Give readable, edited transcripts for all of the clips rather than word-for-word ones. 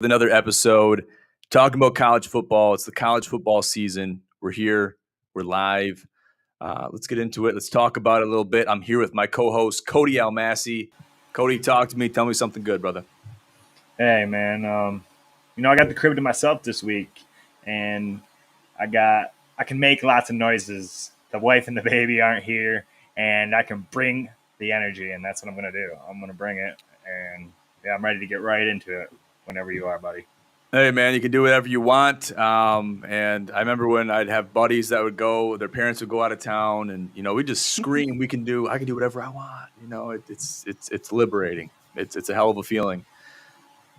Another episode talking about college football. It's the college football season. We're here. We're live. Let's get into it. Let's talk about it a little bit. I'm here with my co-host, Cody Almasy. Cody, talk to me. Tell me something good, brother. Hey man, I got the crib to myself this week, and I can make lots of noises. The wife and the baby aren't here, and I can bring the energy, and that's what I'm gonna do. I'm gonna bring it, and yeah, I'm ready to get right into it. Whenever you are, buddy. Hey, man, you can do whatever you want. And I remember when I'd have buddies that would go, their parents would go out of town, and we just scream. I can do whatever I want. It's liberating. It's a hell of a feeling.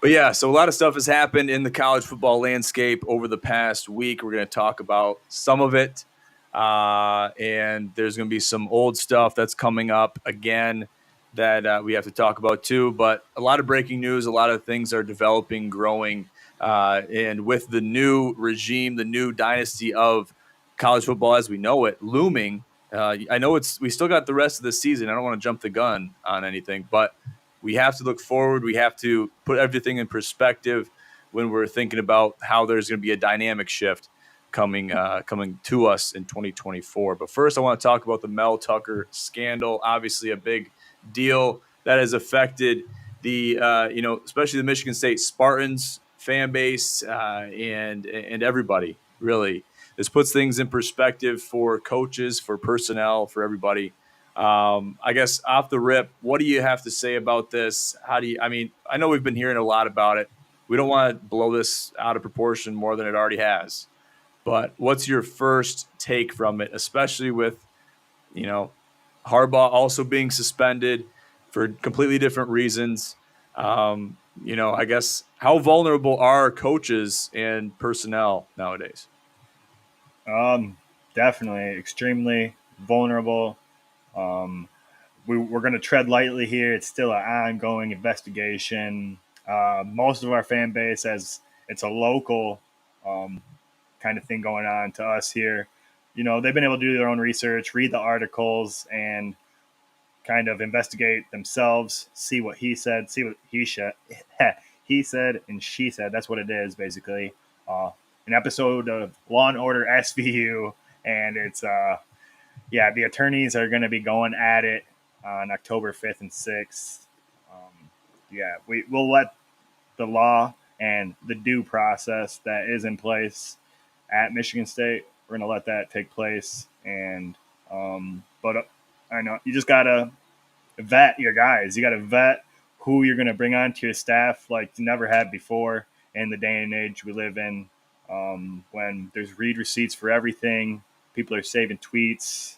But yeah, so a lot of stuff has happened in the college football landscape over the past week. We're going to talk about some of it. And there's going to be some old stuff that's coming up again that we have to talk about too. But a lot of breaking news, a lot of things are developing, growing. And with the new regime, the new dynasty of college football as we know it looming, I know we still got the rest of the season. I don't want to jump the gun on anything, but we have to look forward. We have to put everything in perspective when we're thinking about how there's going to be a dynamic shift coming to us in 2024. But first, I want to talk about the Mel Tucker scandal. Obviously, a big deal that has affected the especially the Michigan State Spartans fan base and everybody. Really, this puts things in perspective for coaches, for personnel, for everybody. I guess off the rip, what do you have to say about this? I know we've been hearing a lot about it. We don't want to blow this out of proportion more than it already has. But what's your first take from it, especially with, Harbaugh also being suspended for completely different reasons? I guess how vulnerable are coaches and personnel nowadays? Definitely extremely vulnerable. Um, we're going to tread lightly here. It's still an ongoing investigation. Most of our fan base, as it's a local um, kind of thing going on to us here, they've been able to do their own research, read the articles, and kind of investigate themselves, see what he said, see what he said, and she said. That's what it is, basically. An episode of Law and Order SVU, and it's the attorneys are going to be going at it on October 5th and 6th. We'll let the law and the due process that is in place at Michigan State. We're going to let that take place, but I know you just gotta vet your guys. You gotta vet who you're going to bring onto your staff like you never had before in the day and age we live in, when there's read receipts for everything. People are saving tweets.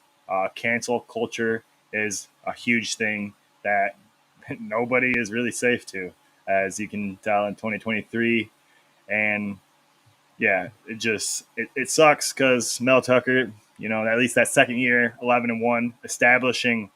Cancel culture is a huge thing that nobody is really safe to, as you can tell in 2023. And yeah, it sucks because Mel Tucker, at least that second year, 11-1, establishing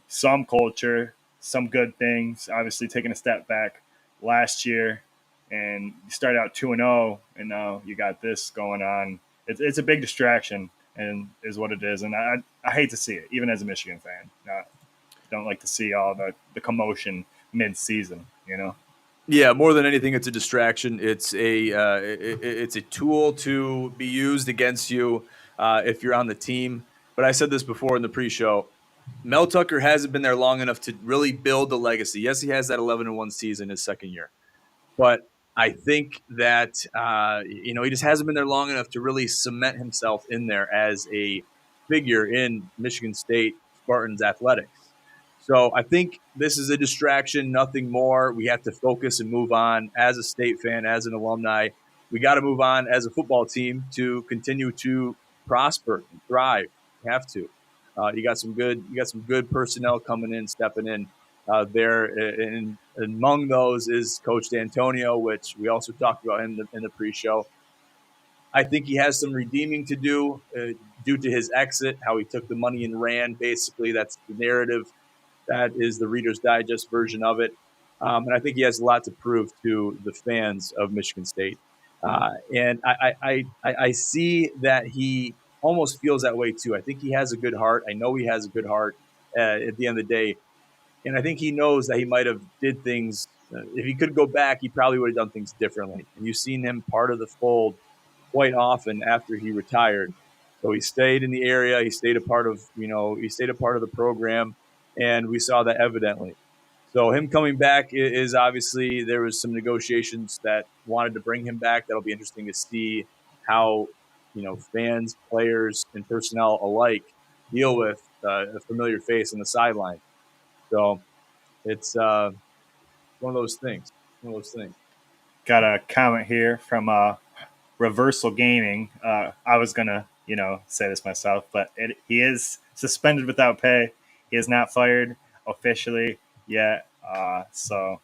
some culture, some good things. Obviously, taking a step back last year, and you start out 2-0, and now you got this going on. It's a big distraction, and is what it is. And I hate to see it, even as a Michigan fan. Don't like to see all the commotion mid-season. Yeah, more than anything, it's a distraction. It's a tool to be used against you if you're on the team. But I said this before in the pre-show. Mel Tucker hasn't been there long enough to really build the legacy. Yes, he has that 11-1 season his second year, but I think that he just hasn't been there long enough to really cement himself in there as a figure in Michigan State Spartans athletics. So I think this is a distraction, nothing more. We have to focus and move on as a State fan, as an alumni. We got to move on as a football team to continue to prosper and thrive. We have to. You got some good personnel coming in, stepping in there. And among those is Coach D'Antonio, which we also talked about in the pre-show. I think he has some redeeming to do due to his exit, how he took the money and ran. Basically, that's the narrative. That is the Reader's Digest version of it. And I think he has a lot to prove to the fans of Michigan State. And I see that he almost feels that way too. I think he has a good heart. I know he has a good heart at the end of the day. And I think he knows that he might have did things If he could go back, he probably would have done things differently. And you've seen him part of the fold quite often after he retired. So he stayed in the area. He stayed a part of, he stayed a part of the program, and we saw that evidently. So him coming back is obviously, there was some negotiations that wanted to bring him back. That'll be interesting to see how, fans, players, and personnel alike deal with a familiar face on the sideline. So it's one of those things. One of those things. Got a comment here from Reversal Gaming. I was gonna, say this myself, but he is suspended without pay. He is not fired officially yet. So,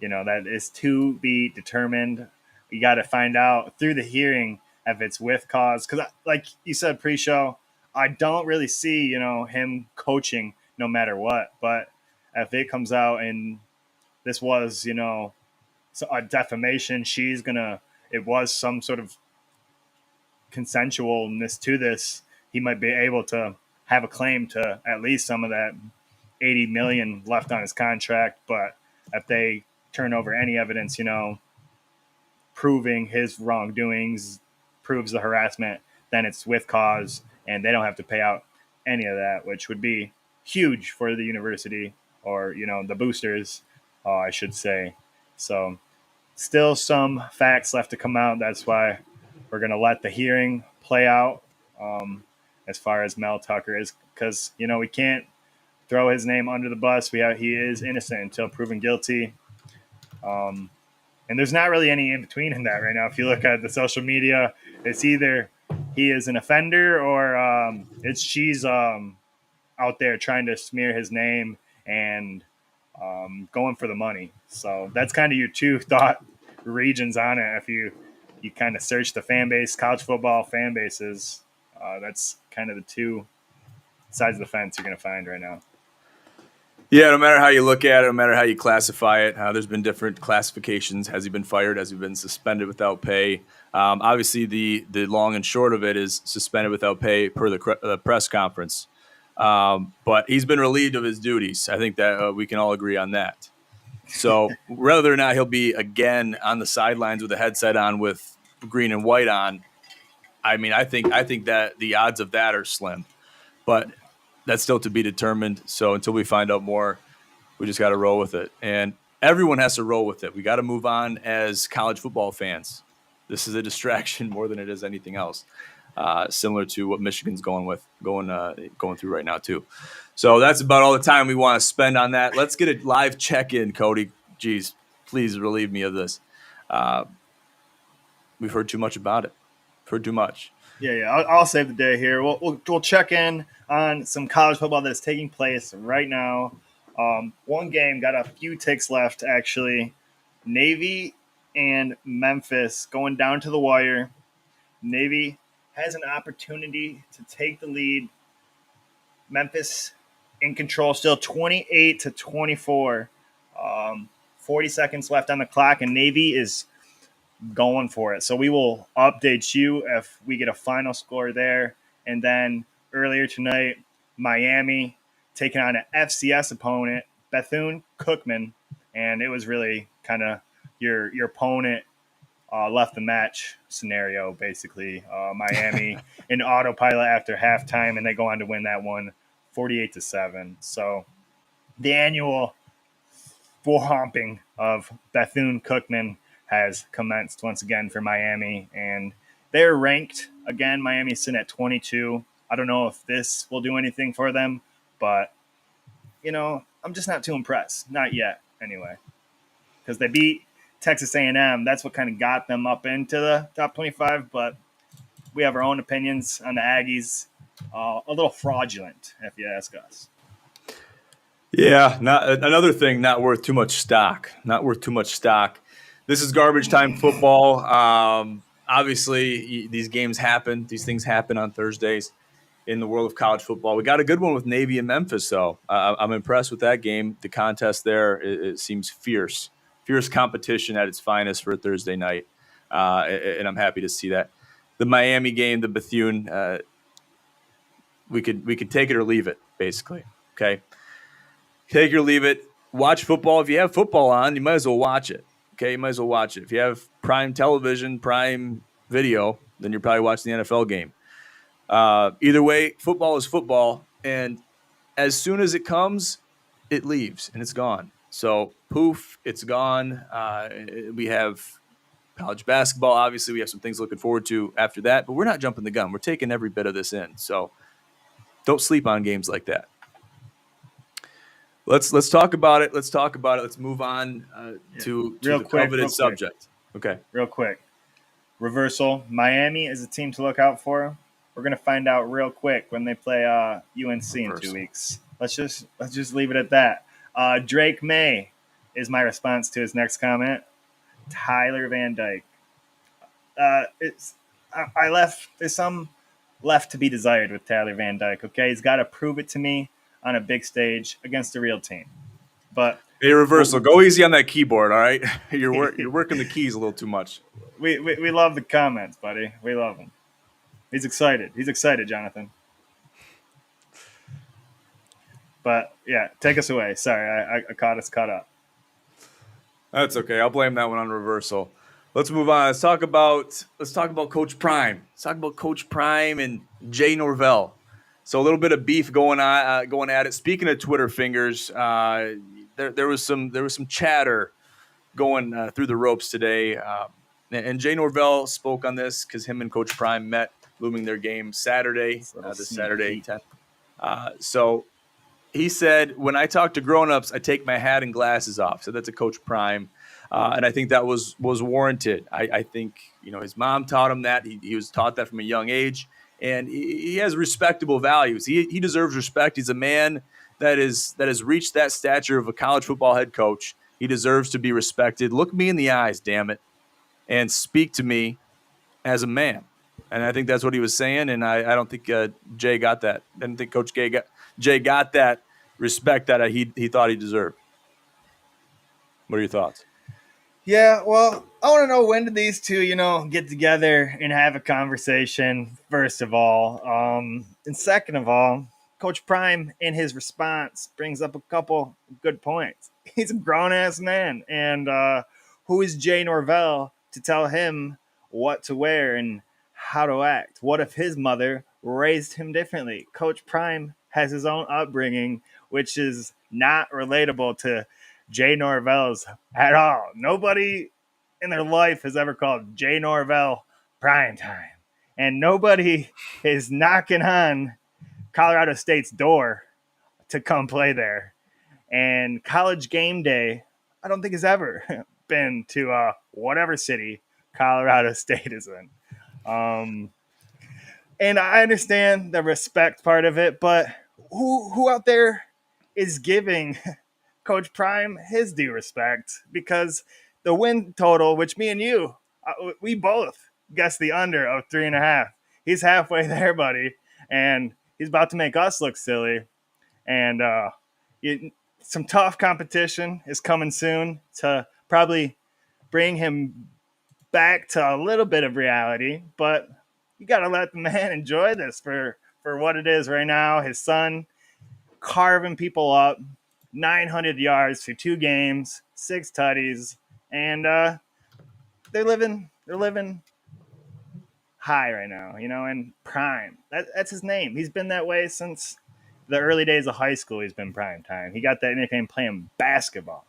that is to be determined. You got to find out through the hearing if it's with cause. Because, like you said pre-show, I don't really see, him coaching no matter what. But if it comes out and this was, a defamation, it was some sort of consensualness to this, he might be able to have a claim to at least some of that 80 million left on his contract. But if they turn over any evidence, proving his wrongdoings, proves the harassment, then it's with cause and they don't have to pay out any of that, which would be huge for the university, or, the boosters, I should say. So still some facts left to come out. That's why we're going to let the hearing play out, as far as Mel Tucker is, because, we can't throw his name under the bus. He is innocent until proven guilty. And there's not really any in between in that right now. If you look at the social media, it's either he is an offender or she's out there trying to smear his name and going for the money. So that's kind of your two thought regions on it. If you kind of search the fan base, college football fan bases, that's kind of the two sides of the fence you're going to find right now. Yeah, no matter how you look at it, no matter how you classify it, there's been different classifications. Has he been fired? Has he been suspended without pay? Obviously, the long and short of it is suspended without pay per the press conference. But he's been relieved of his duties. I think that we can all agree on that. So whether or not he'll be again on the sidelines with a headset on with green and white on, I mean, I think that the odds of that are slim. But that's still to be determined. So until we find out more, we just got to roll with it. And everyone has to roll with it. We got to move on as college football fans. This is a distraction more than it is anything else. Similar to what Michigan's going through right now too. So that's about all the time we want to spend on that. Let's get a live check-in, Cody. Geez, please relieve me of this. We've heard too much about it. Heard too much. Yeah. I'll save the day here. We'll check in on some college football that's taking place right now. One game got a few ticks left, actually. Navy and Memphis going down to the wire. Navy has an opportunity to take the lead. Memphis in control still, 28-24. 40 seconds left on the clock, and Navy is going for it. So we will update you if we get a final score there. And then earlier tonight, Miami taking on an FCS opponent, Bethune-Cookman, and it was really kind of your opponent left the match scenario, basically. Miami in autopilot after halftime, and they go on to win that one 48-7. So the annual stomping of Bethune-Cookman has commenced once again for Miami, and they're ranked again. Miami's sitting at 22. I don't know if this will do anything for them, but I'm just not too impressed. Not yet, anyway, because they beat Texas A&M. That's what kind of got them up into the top 25. But we have our own opinions on the Aggies. A little fraudulent, if you ask us. Yeah, another thing, not worth too much stock. This is garbage time football. Obviously, these games happen. These things happen on Thursdays in the world of college football. We got a good one with Navy and Memphis, though. I'm impressed with that game. The contest there, it seems fierce competition at its finest for a Thursday night, and I'm happy to see that. The Miami game, the Bethune, we could take it or leave it, basically. Okay, take it or leave it. watch football. If you have football on, you might as well watch it. Okay, you might as well watch it. If you have Prime Television, Prime Video, then you're probably watching the NFL game. Either way, football is football, and as soon as it comes, it leaves and it's gone. So poof, it's gone. We have college basketball. Obviously, we have some things looking forward to after that, but we're not jumping the gun. We're taking every bit of this in. So don't sleep on games like that. Let's talk about it. Let's talk about it. Let's move on to the coveted subject. Okay. Real quick. Reversal. Miami is a team to look out for. We're gonna find out real quick when they play UNC in 2 weeks. Let's just leave it at that. Drake May is my response to his next comment. Tyler Van Dyke. There's some left to be desired with Tyler Van Dyke. Okay, he's got to prove it to me on a big stage against a real team. But hey, Reversal, go easy on that keyboard. All right, you're working the keys a little too much. We love the comments, buddy. We love him. He's excited. He's excited, Jonathan. But yeah, take us away. Sorry, I caught us caught up. That's okay. I'll blame that one on Reversal. Let's move on. Let's talk about Coach Prime. Let's talk about Coach Prime and Jay Norvell. So a little bit of beef going at it. Speaking of Twitter fingers, there was some chatter going through the ropes today, and Jay Norvell spoke on this because him and Coach Prime met, looming their game Saturday, this Saturday 10. So he said, "When I talk to grown-ups, I take my hat and glasses off." So that's a Coach Prime. And I think that was warranted. I think, his mom taught him that. He was taught that from a young age, and he has respectable values. He deserves respect. He's a man that has reached that stature of a college football head coach. He deserves to be respected. Look me in the eyes, damn it, and speak to me as a man. And I think that's what he was saying, and I don't think Jay got that. I didn't think Coach Jay got that respect that he thought he deserved. What are your thoughts? Yeah, well, I want to know, when did these two, get together and have a conversation, first of all. And second of all, Coach Prime, in his response, brings up a couple good points. He's a grown-ass man, and who is Jay Norvell to tell him what to wear and how to act? What if his mother raised him differently? Coach Prime has his own upbringing, which is not relatable to Jay Norvell's at all. Nobody in their life has ever called Jay Norvell prime time. And nobody is knocking on Colorado State's door to come play there. And College Game Day, I don't think has ever been to whatever city Colorado State is in. And I understand the respect part of it, but who out there is giving Coach Prime his due respect? Because the win total, which me and you, we both guessed the under of 3.5. He's halfway there, buddy, and he's about to make us look silly. And some tough competition is coming soon to probably bring him back to a little bit of reality. But you got to let the man enjoy this for what it is right now. His son carving people up. 900 yards through 2 games, 6 tutties, and they're living high right now, and Prime. That's his name. He's been that way since the early days of high school. He's been prime time. He got that nickname playing basketball.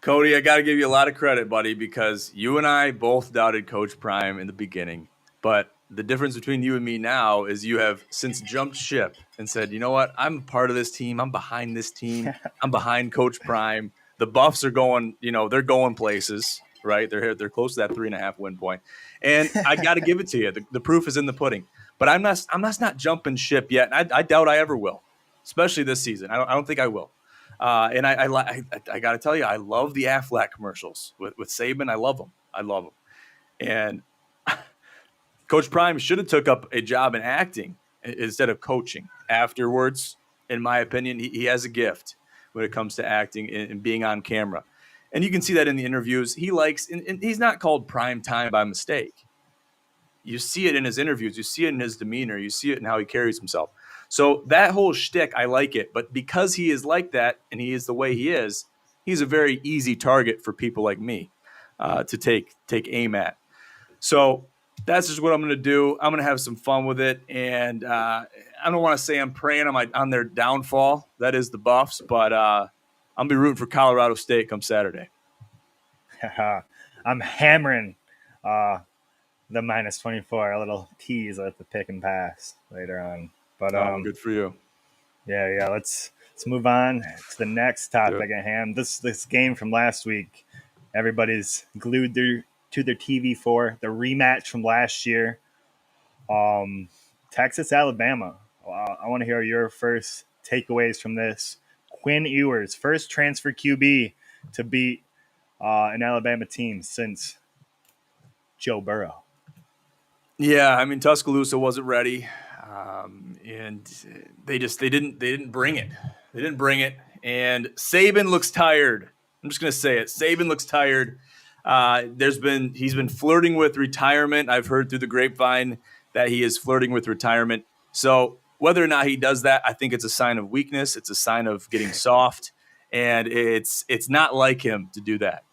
Cody, I got to give you a lot of credit, buddy, because you and I both doubted Coach Prime in the beginning, but the difference between you and me now is you have since jumped ship and said, you know what? I'm part of this team. I'm behind this team. I'm behind Coach Prime. The Buffs are going, they're going places, right? They're close to that 3.5 win point. And I got to give it to you. The proof is in the pudding. But I'm not jumping ship yet. And I doubt I ever will, especially this season. I don't think I will. And I got to tell you, I love the Aflac commercials with Saban. I love them. And Coach Prime should have took up a job in acting instead of coaching afterwards. In my opinion, he has a gift when it comes to acting and being on camera. And you can see that in the interviews. He likes, and he's not called prime time by mistake. You see it in his interviews. You see it in his demeanor. You see it in how he carries himself. So that whole shtick, I like it. But because he is like that and he is the way he is, he's a very easy target for people like me to take aim at. So that's just what I'm going to do. I'm going to have some fun with it. And I don't want to say I'm preying on their downfall. That is the Buffs. But I'm going to be rooting for Colorado State come Saturday. I'm hammering the -24, a little tease at the pick and pass later on. But good for you. Yeah. Let's move on to the next topic at hand. This game from last week, everybody's glued to their TV for the rematch from last year. Texas, Alabama. I want to hear your first takeaways from this. Quinn Ewers, first transfer QB to beat an Alabama team since Joe Burrow. Yeah, I mean Tuscaloosa wasn't ready, and they didn't bring it. They didn't bring it, and Saban looks tired. I'm just gonna say it. Saban looks tired. He's been flirting with retirement. I've heard through the grapevine that he is flirting with retirement. So whether or not he does that, I think it's a sign of weakness. It's a sign of getting soft, and it's not like him to do that.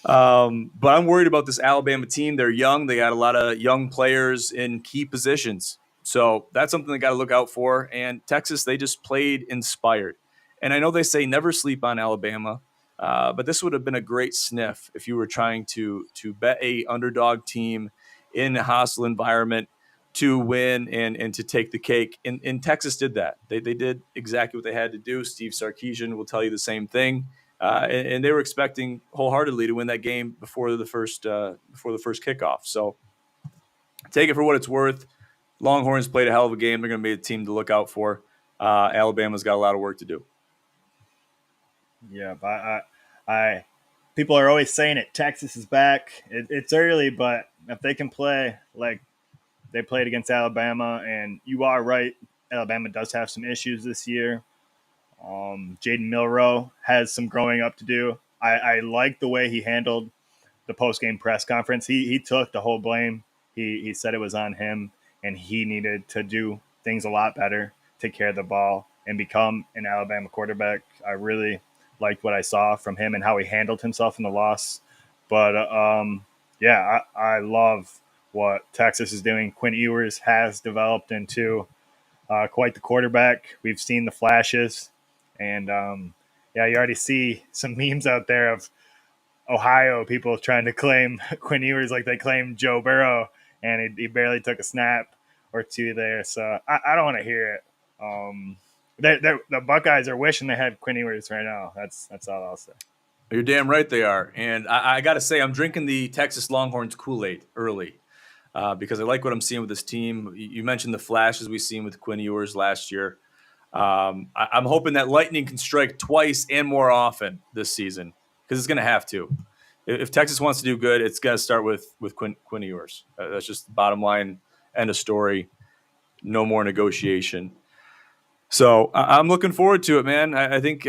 But I'm worried about this Alabama team. They're young. They got a lot of young players in key positions. So that's something they got to look out for. And Texas, they just played inspired. And I know they say never sleep on Alabama, but this would have been a great sniff if you were trying to bet a underdog team in a hostile environment to win and to take the cake. And Texas did that. They did exactly what they had to do. Steve Sarkisian will tell you the same thing. And they were expecting wholeheartedly to win that game before the first kickoff. So take it for what it's worth. Longhorns played a hell of a game. They're going to be a team to look out for. Alabama's got a lot of work to do. Yeah, I people are always saying it. Texas is back. It's early, but if they can play like they played against Alabama, and you are right, Alabama does have some issues this year. Jaden Milroe has some growing up to do. I like the way he handled the post-game press conference. He took the whole blame. He said it was on him, and he needed to do things a lot better, take care of the ball, and become an Alabama quarterback. I really liked what I saw from him and how he handled himself in the loss. But, I love what Texas is doing. Quinn Ewers has developed into quite the quarterback. We've seen the flashes. And, you already see some memes out there of Ohio people trying to claim Quinn Ewers like they claimed Joe Burrow, and he barely took a snap or two there. So I don't want to hear it. The Buckeyes are wishing they had Quinn Ewers right now. That's all I'll say. You're damn right they are. And I got to say, I'm drinking the Texas Longhorns Kool-Aid early because I like what I'm seeing with this team. You mentioned the flashes we've seen with Quinn Ewers last year. I'm hoping that lightning can strike twice and more often this season because it's going to have to. If Texas wants to do good, it's got to start with Quinn Ewers. That's just the bottom line. End of story. No more negotiation. So I'm looking forward to it, man. I think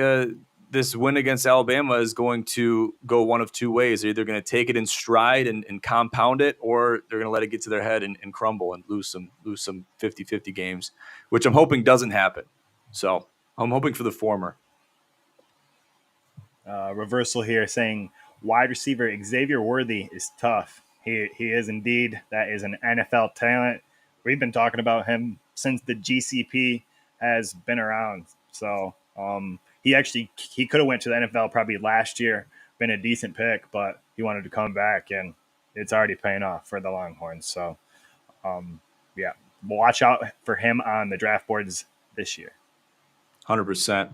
this win against Alabama is going to go one of two ways. They're either going to take it in stride and compound it, or they're going to let it get to their head and crumble and lose some 50-50 games, which I'm hoping doesn't happen. So I'm hoping for the former. Reversal here saying wide receiver Xavier Worthy is tough. He is indeed. That is an NFL talent. We've been talking about him since the GCP has been around. So he could have went to the NFL probably last year, been a decent pick, but he wanted to come back, and it's already paying off for the Longhorns. So watch out for him on the draft boards this year. 100%.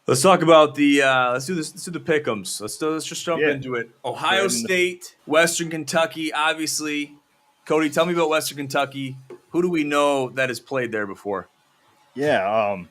Let's talk about the let's do the pick'ems. Let's just jump into it. Ohio State, Western Kentucky, obviously. Cody, tell me about Western Kentucky. Who do we know that has played there before? Yeah,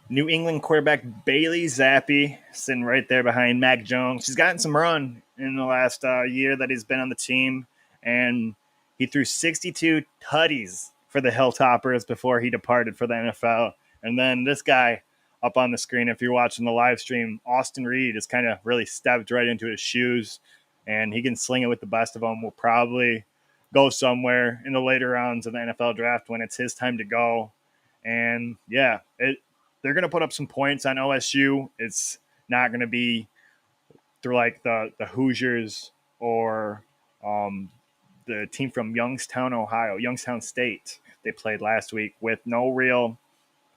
New England quarterback Bailey Zappi sitting right there behind Mac Jones. He's gotten some run in the last year that he's been on the team, and he threw 62 tutties for the Hilltoppers before he departed for the NFL. And then this guy up on the screen, if you're watching the live stream, Austin Reed has kind of really stepped right into his shoes, and he can sling it with the best of them. Will probably go somewhere in the later rounds of the NFL draft when it's his time to go. And yeah, they're going to put up some points on OSU. It's not going to be through like the Hoosiers or the team from Youngstown, Ohio, Youngstown State. They played last week with no real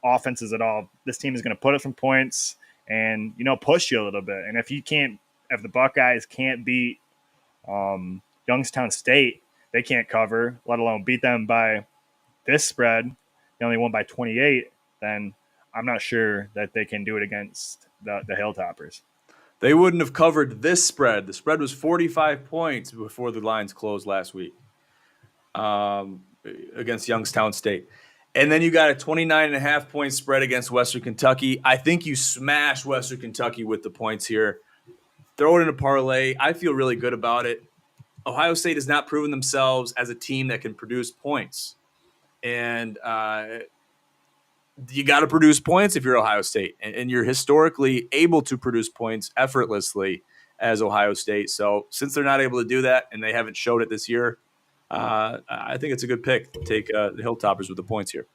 offenses at all. This team is going to put up some points and push you a little bit. And if the Buckeyes can't beat Youngstown State, they can't cover, let alone beat them by this spread. They only won by 28. Then I'm not sure that they can do it against the Hilltoppers. They wouldn't have covered this spread. The spread was 45 points before the lines closed last week against Youngstown State. And then you got a 29.5-point spread against Western Kentucky. I think you smash Western Kentucky with the points here. Throw it in a parlay. I feel really good about it. Ohio State has not proven themselves as a team that can produce points. And you got to produce points if you're Ohio State. And you're historically able to produce points effortlessly as Ohio State. So since they're not able to do that and they haven't showed it this year, I think it's a good pick to take the Hilltoppers with the points here.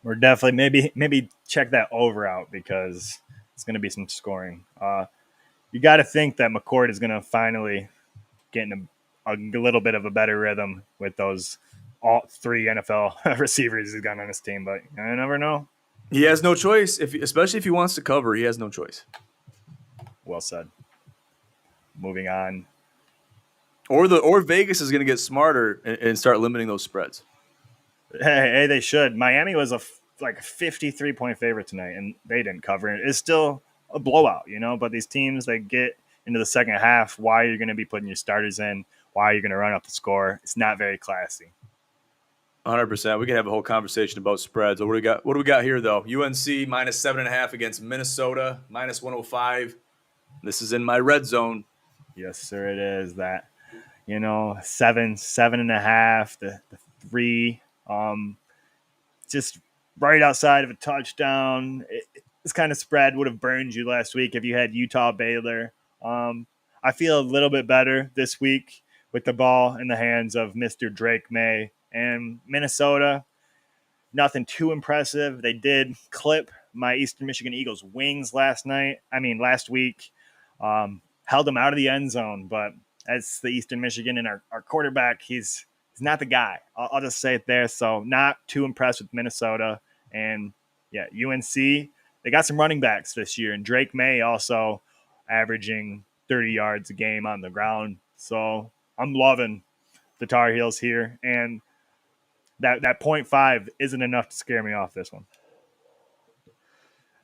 We're definitely maybe check that over out because it's going to be some scoring. You got to think that McCord is going to finally get in a little bit of a better rhythm with those all three NFL receivers he's got on his team, but I never know. He has no choice, especially if he wants to cover. He has no choice. Well said. Moving on. Or Vegas is going to get smarter and start limiting those spreads. Hey, they should. Miami was a 53-point favorite tonight, and they didn't cover it. It's still a blowout, But these teams, they get into the second half. Why are you going to be putting your starters in? Why are you going to run up the score? It's not very classy. 100%. We can have a whole conversation about spreads. What do we got here, though? UNC -7.5 against Minnesota, -105. This is in my red zone. Yes, sir, it is. That 7.5, the 3, just right outside of a touchdown. This kind of spread would have burned you last week if you had Utah Baylor. I feel a little bit better this week with the ball in the hands of Mr. Drake May and Minnesota. Nothing too impressive. They did clip my Eastern Michigan Eagles wings last week. Held them out of the end zone, but as the Eastern Michigan and our quarterback, he's not the guy. I'll just say it there. So not too impressed with Minnesota. And yeah, UNC, they got some running backs this year, and Drake May also averaging 30 yards a game on the ground. So I'm loving the Tar Heels here, and that 0.5 isn't enough to scare me off this one.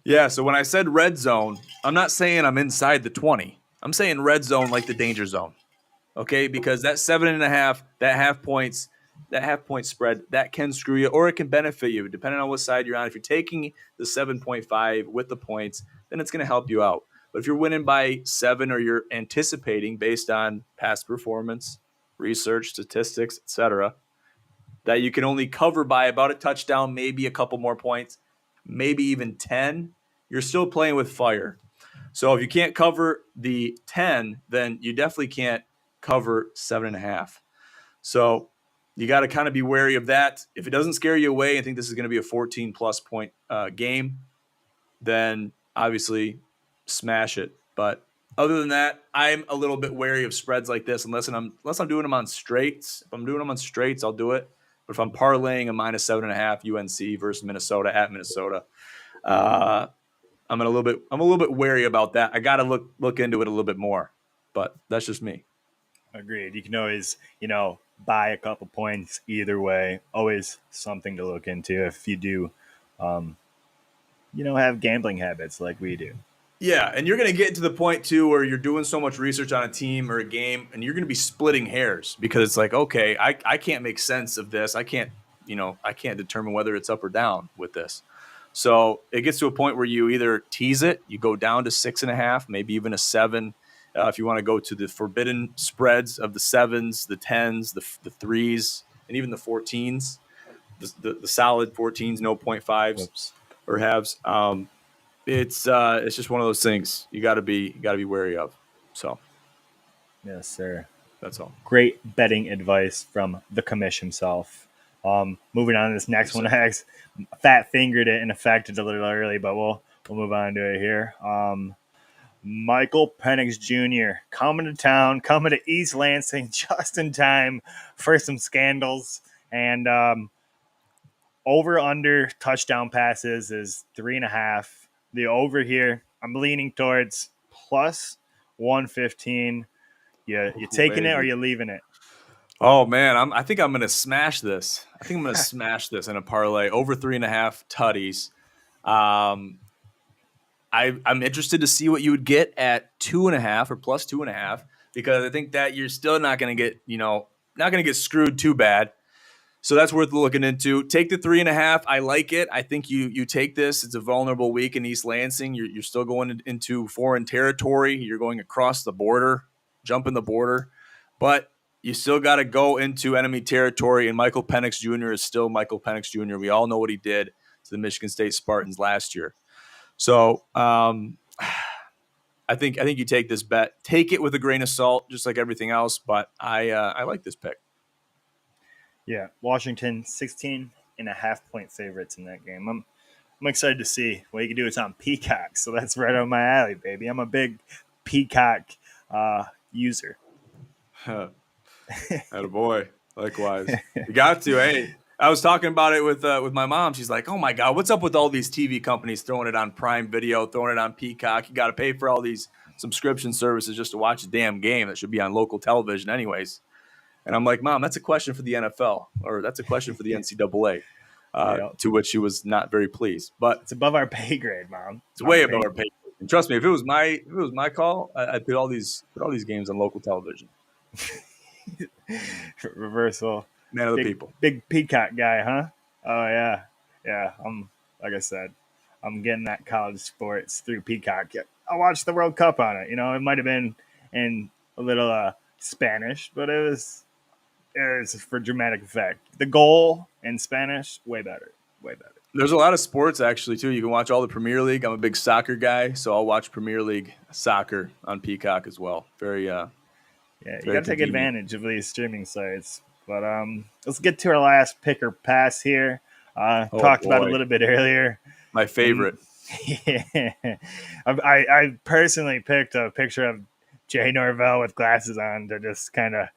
Yeah, so when I said red zone, I'm not saying I'm inside the 20. I'm saying red zone like the danger zone. Okay, because that 7.5, that half point spread, that can screw you, or it can benefit you, depending on what side you're on. If you're taking the 7.5 with the points, then it's going to help you out. But if you're winning by 7, or you're anticipating based on past performance, research, statistics, etc., that you can only cover by about a touchdown, maybe a couple more points, maybe even 10, you're still playing with fire. So if you can't cover the 10, then you definitely can't cover 7.5. So you got to kind of be wary of that. If it doesn't scare you away and think this is going to be a 14-plus point game, then obviously smash it. But other than that, I'm a little bit wary of spreads like this unless I'm doing them on straights. If I'm doing them on straights, I'll do it. But if I'm parlaying a -7.5 UNC versus Minnesota at Minnesota, I'm a little bit wary about that. I got to look into it a little bit more, but that's just me. Agreed. You can always, buy a couple points either way. Always something to look into if you do, have gambling habits like we do. Yeah, and you're going to get to the point, too, where you're doing so much research on a team or a game, and you're going to be splitting hairs because it's like, okay, I can't make sense of this. I can't determine whether it's up or down with this. So it gets to a point where you either tease it, you go down to 6.5, maybe even a 7. If you want to go to the forbidden spreads of the 7s, the 10s, the 3s, and even the 14s, the solid 14s, no 0.5s or halves. It's just one of those things you got to be wary of. So, yes, sir. That's all. Great betting advice from the commish himself. Moving on to this next one, I fat fingered it and affected a little early, but we'll move on to it here. Michael Penix Jr. coming to town, coming to East Lansing just in time for some scandals. And over under touchdown passes is 3.5. The over here, I'm leaning towards plus 115. You taking it or you leaving it? Oh man, I think I'm gonna smash this. I think I'm gonna smash this in a parlay over 3.5 tutties. I'm interested to see what you would get at 2.5 or plus 2.5, because I think that you're still not going to get, not going to get screwed too bad. So that's worth looking into. Take the 3.5. I like it. I think you take this. It's a vulnerable week in East Lansing. You're still going into foreign territory. You're going across the border, jumping the border, but you still got to go into enemy territory. And Michael Penix Jr. is still Michael Penix Jr. We all know what he did to the Michigan State Spartans last year. So I think you take this bet. Take it with a grain of salt, just like everything else. But I like this pick. Yeah, Washington 16.5-point favorites in that game. I'm excited to see what you can do. It's on Peacock, so that's right on my alley, baby. I'm a big Peacock user. Attaboy. Likewise. You got to. Hey, I was talking about it with my mom. She's like, "Oh my God, what's up with all these TV companies throwing it on Prime Video, throwing it on Peacock? You got to pay for all these subscription services just to watch a damn game that should be on local television, anyways." And I'm like, "Mom, that's a question for the NFL, or that's a question for the NCAA." To which she was not very pleased. But it's above our pay grade, Mom. It's way above our pay grade. And trust me, if it was my call, I'd put all these games on local television. Reversal. Man of the people. Big Peacock guy, huh? Oh yeah. Yeah. Like I said, I'm getting that college sports through Peacock. I watched the World Cup on it. It might have been in a little Spanish, but it was for dramatic effect. The goal in Spanish, way better. There's a lot of sports actually too. You can watch all the Premier League. I'm a big soccer guy, so I'll watch Premier League soccer on Peacock as well. Very yeah, you got to take advantage of these streaming sites. But let's get to our last pick or pass here. Talked about it a little bit earlier. My favorite. Yeah. I personally picked a picture of Jay Norvell with glasses on to just kind of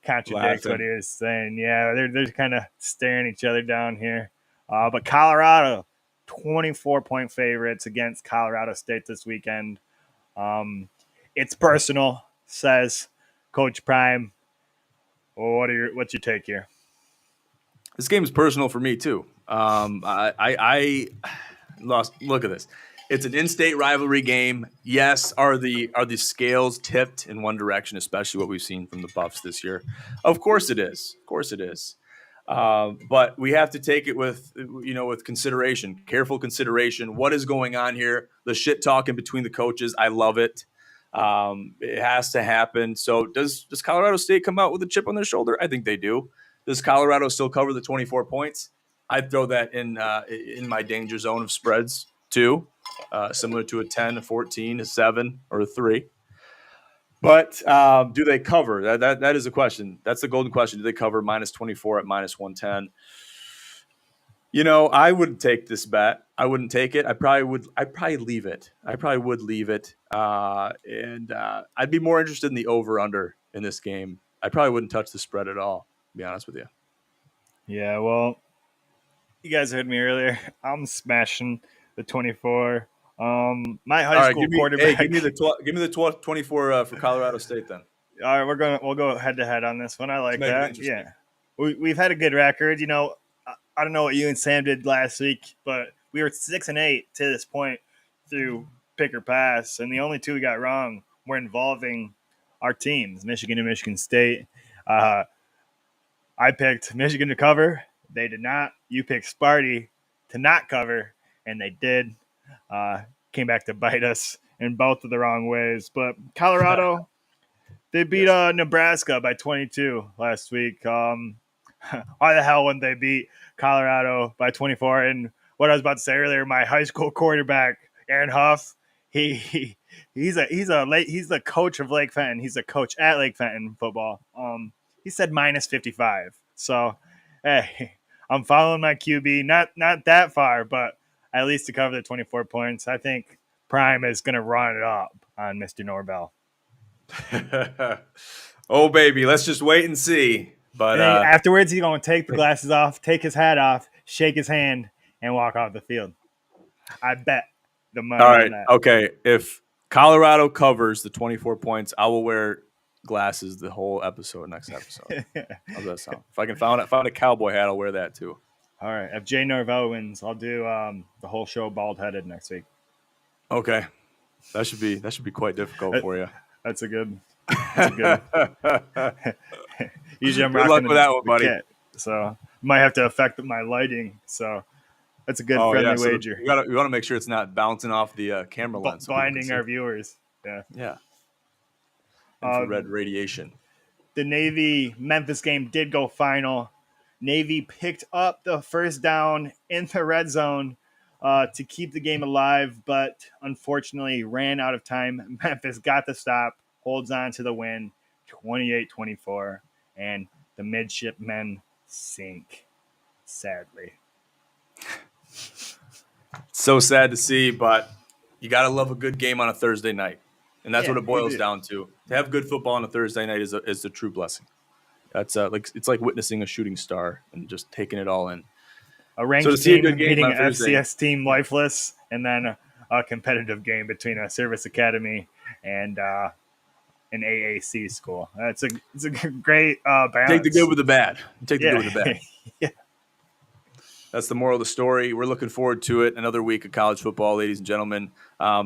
contradict what he was saying. Yeah, they're kind of staring each other down here. But Colorado, 24-point favorites against Colorado State this weekend. It's personal, says Coach Prime. Well, what's your take here? This game is personal for me too. I look at this. It's an in-state rivalry game. Yes, are the scales tipped in one direction, especially what we've seen from the Buffs this year? Of course it is. But we have to take it with consideration, careful consideration. What is going on here? The shit talking between the coaches. I love it. It has to happen. So does Colorado State come out with a chip on their shoulder? I think they do. Does Colorado still cover the 24 points? I'd throw that in my danger zone of spreads too, similar to a 10, a 14, a 7, or a 3. But do they cover? That is a question. That's the golden question. Do they cover minus 24 at minus 110? I wouldn't take this bet. I wouldn't take it. I'd probably leave it. I probably would leave it. And I'd be more interested in the over-under in this game. I probably wouldn't touch the spread at all, to be honest with you. Yeah, well, you guys heard me earlier. I'm smashing the 24. My high school quarterback. Hey, give me the 24 for Colorado State then. All right, we'll go head to head on this one. I like that. Yeah, we've had a good record. I don't know what you and Sam did last week, but we were 6-8 to this point through pick or pass, and the only two we got wrong were involving our teams, Michigan and Michigan State. I picked Michigan to cover. They did not. You picked Sparty to not cover, and they did. Came back to bite us in both of the wrong ways. But Colorado, they beat Nebraska by 22 last week. Why the hell wouldn't they beat Colorado by 24? And what I was about to say earlier, my high school quarterback, Aaron Huff, he's the coach of Lake Fenton. He's a coach at Lake Fenton football. He said minus 55. So hey, I'm following my QB. Not that far, but at least to cover the 24 points. I think Prime is going to run it up on Mr. Norvell. Oh, baby, let's just wait and see. But And afterwards, he's going to take the glasses off, take his hat off, shake his hand, and walk off the field. I bet the money all on right, that. okay. If Colorado covers the 24 points, I will wear glasses the whole episode. Next episode. How's that sound? If I can find a cowboy hat, I'll wear that too. All right. If Jay Norvell wins, I'll do the whole show bald headed next week. Okay, that should be quite difficult for you. That's a good. Usually I'm Good luck rocking with that one, the buddy. kit, so might have to affect my lighting. So that's a good friendly wager. You want to make sure it's not bouncing off the camera lens, blinding our viewers. Yeah. Infrared radiation. The Navy Memphis game did go final. Navy picked up the first down in the red zone to keep the game alive, but unfortunately ran out of time. Memphis got the stop, holds on to the win, 28-24, and the midshipmen sink, sadly. So sad to see, but you got to love a good game on a Thursday night. And that's what it boils down to. To have good football on a Thursday night is a true blessing. That's it's like witnessing a shooting star and just taking it all in. A ranked team beating an FCS team lifeless, and then a competitive game between a service academy and an AAC school. It's a great balance. Take the good with the bad. Take the good with the bad. Yeah. That's the moral of the story. We're looking forward to it. Another week of college football, ladies and gentlemen.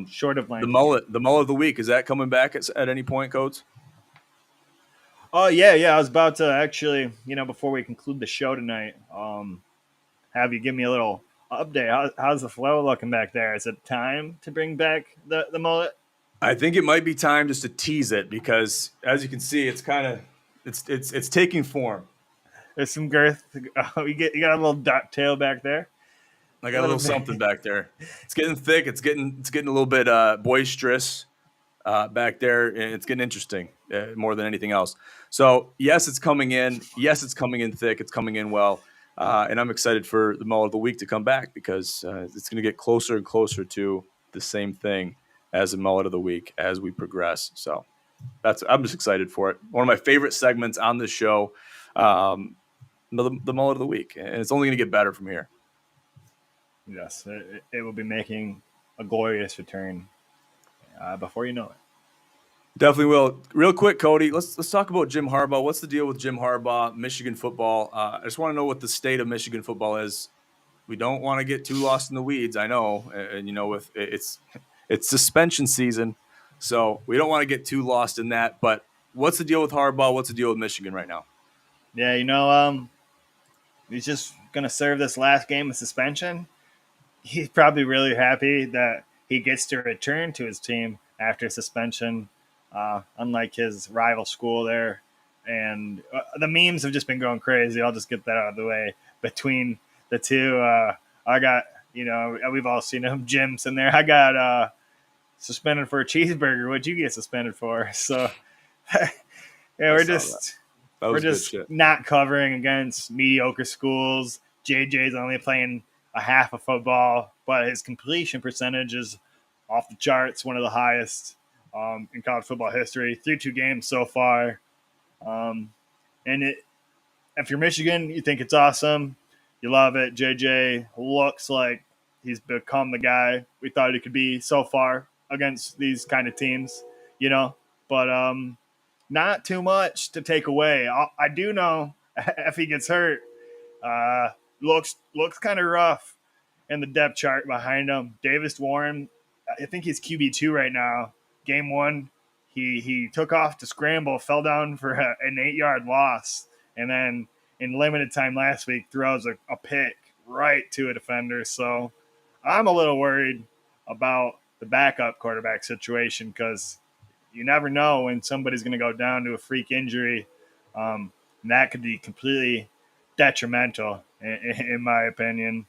Short of the mullet of the week, is that coming back at any point, Codes? Oh yeah. I was about to actually, before we conclude the show tonight, have you give me a little update. How's the flow looking back there? Is it time to bring back the mullet? I think it might be time just to tease it because, as you can see, it's kind of it's taking form. There's some girth. You got a little duck tail back there. I got a little something back there. It's getting thick. It's getting a little bit boisterous back there, and it's getting interesting more than anything else. So yes, it's coming in. Yes, it's coming in thick. It's coming in well, and I'm excited for the mullet of the week to come back because it's going to get closer and closer to the same thing as the mullet of the week as we progress. So I'm just excited for it. One of my favorite segments on the show. The mullet of the week, and it's only going to get better from here. Yes, it will be making a glorious return before you know it. Definitely will. Real quick, Cody, let's talk about Jim Harbaugh. What's the deal with Jim Harbaugh, Michigan football? I just want to know what the state of Michigan football is. We don't want to get too lost in the weeds. I know, and with it's suspension season, so we don't want to get too lost in that. But what's the deal with Harbaugh? What's the deal with Michigan right now? Yeah, he's just going to serve this last game of suspension. He's probably really happy that he gets to return to his team after suspension, unlike his rival school there. And the memes have just been going crazy. I'll just get that out of the way. Between the two, I got, we've all seen them, Jim's in there. I got suspended for a cheeseburger. What'd you get suspended for? So, we're just not covering against mediocre schools. JJ's only playing a half of football, but his completion percentage is off the charts, one of the highest in college football history. Through 2 games so far. If you're Michigan, you think it's awesome. You love it. JJ looks like he's become the guy we thought he could be so far against these kind of teams, But not too much to take away. I do know if he gets hurt, looks kind of rough in the depth chart behind him. Davis Warren, I think he's QB2 right now. Game 1, he took off to scramble, fell down for an 8-yard loss, and then in limited time last week throws a pick right to a defender. So I'm a little worried about the backup quarterback situation because you never know when somebody's going to go down to a freak injury. And that could be completely detrimental, in my opinion.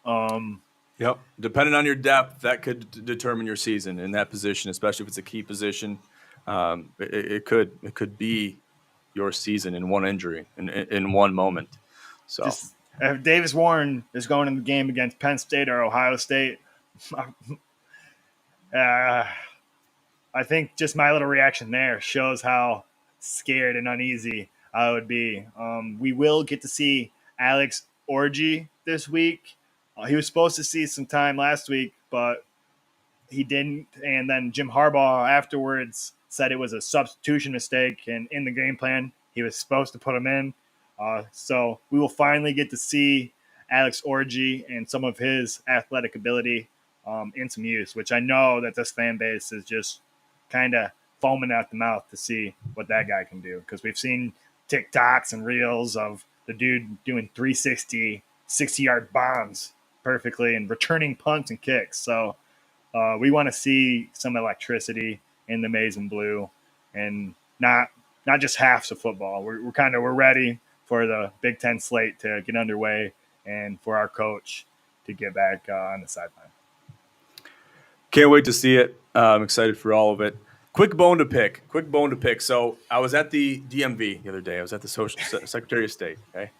Yep. Depending on your depth, that could determine your season in that position, especially if it's a key position. It could be your season in one injury, in one moment. So Just if Davis Warren is going in the game against Penn State or Ohio State, I think just my little reaction there shows how scared and uneasy I would be. We will get to see Alex Orji this week. He was supposed to see some time last week, but he didn't. And then Jim Harbaugh afterwards said it was a substitution mistake, and in the game plan, he was supposed to put him in. So we will finally get to see Alex Orji and some of his athletic ability in some use, which I know that this fan base is just kind of foaming at the mouth to see what that guy can do, because we've seen TikToks and reels of the dude doing 360, 60-yard bombs perfectly and returning punts and kicks. So we want to see some electricity in the maize and blue, and not just halves of football. We're ready for the Big Ten slate to get underway and for our coach to get back on the sideline. Can't wait to see it. I'm excited for all of it. Quick bone to pick. So I was at the DMV the other day. I was at the Social Secretary of State. Okay,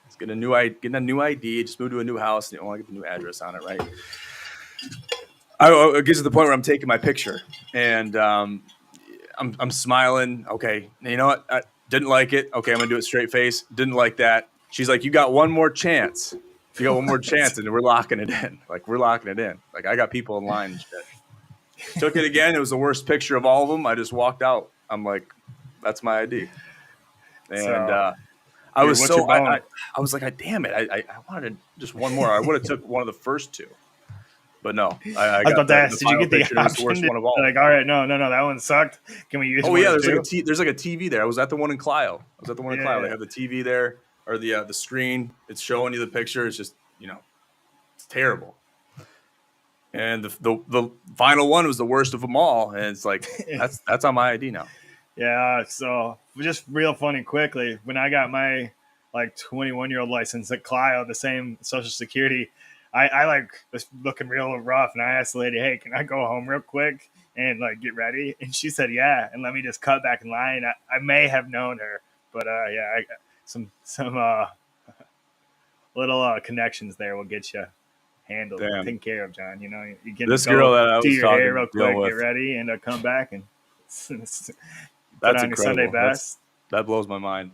it's getting a new ID. Just moved to a new house. And I want to get the new address on it, right? It gets to the point where I'm taking my picture, and I'm smiling. Okay, you know what? I didn't like it. Okay, I'm gonna do it straight face. Didn't like that. She's like, "You got one more chance. You got one more chance, and we're locking it in. Like I got people in line and shit." Took it again. It was the worst picture of all of them. I just walked out. I'm like, "That's my ID." And I was I was like, "Damn it! I wanted just one more. I would have took one of the first two." But no, I was about to ask, did you get the option? Worst one of all. Like, all right, no, that one sucked. Can we use? Oh yeah, there's like a TV there. I was at the one in Clio. They have the TV there, or the screen. It's showing you the picture. It's just it's terrible. And the final one was the worst of them all, and it's like that's on my ID now. Yeah. So just real funny quickly, when I got my 21-year-old license at Clio, the same Social Security. I was looking real rough, and I asked the lady, "Hey, can I go home real quick and get ready?" And she said, "Yeah." And let me just cut back in line. I may have known her, but yeah, I got some little connections there will get you handled, taken care of, John. You get this girl that I was do your talking hair real quick, with. Get ready, and come back and that's put on incredible. Your Sunday best. That blows my mind.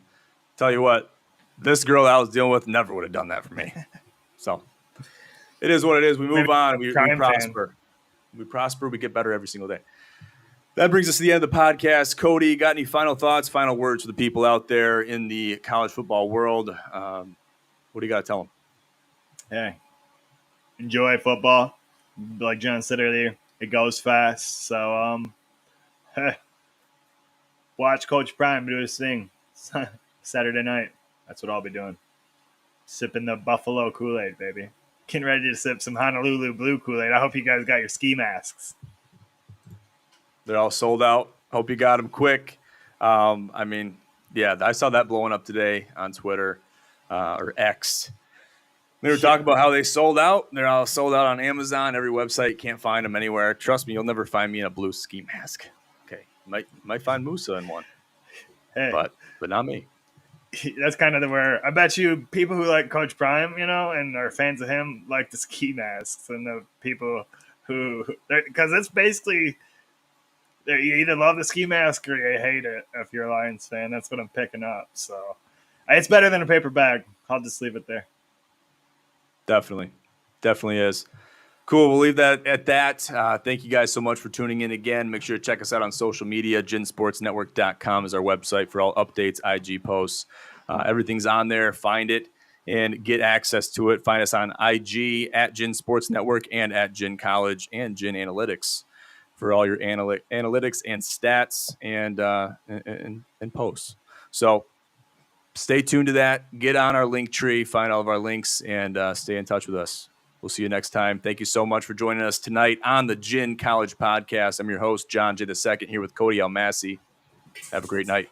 Tell you what, this girl that I was dealing with never would have done that for me. So. It is what it is. We move on. We prosper. We prosper. We get better every single day. That brings us to the end of the podcast. Cody, got any final thoughts, final words for the people out there in the college football world? What do you got to tell them? Hey, enjoy football. Like John said earlier, it goes fast. So, watch Coach Prime do his thing Saturday night. That's what I'll be doing. Sipping the Buffalo Kool-Aid, baby. Getting ready to sip some Honolulu Blue Kool-Aid. I hope you guys got your ski masks. They're all sold out. Hope you got them quick. I saw that blowing up today on Twitter or X. They were talking about how they sold out. They're all sold out on Amazon. Every website, can't find them anywhere. Trust me, you'll never find me in a blue ski mask. Okay, might find Musa in one, but not me. That's kind of where I bet you people who like Coach Prime, and are fans of him, like the ski masks, and the people because it's basically you either love the ski mask or you hate it. If you're a Lions fan, that's what I'm picking up. So it's better than a paper bag. I'll just leave it there. Definitely is. Cool. We'll leave that at that. Thank you guys so much for tuning in again. Make sure to check us out on social media. GinSportsNetwork.com is our website for all updates, IG posts. Everything's on there. Find it and get access to it. Find us on IG at Gin Sports Network and at Gin College and Gin Analytics for all your analytics and stats and posts. So stay tuned to that. Get on our link tree. Find all of our links and stay in touch with us. We'll see you next time. Thank you so much for joining us tonight on the Gin College Podcast. I'm your host, John J. II, here with Cody Almasy. Have a great night.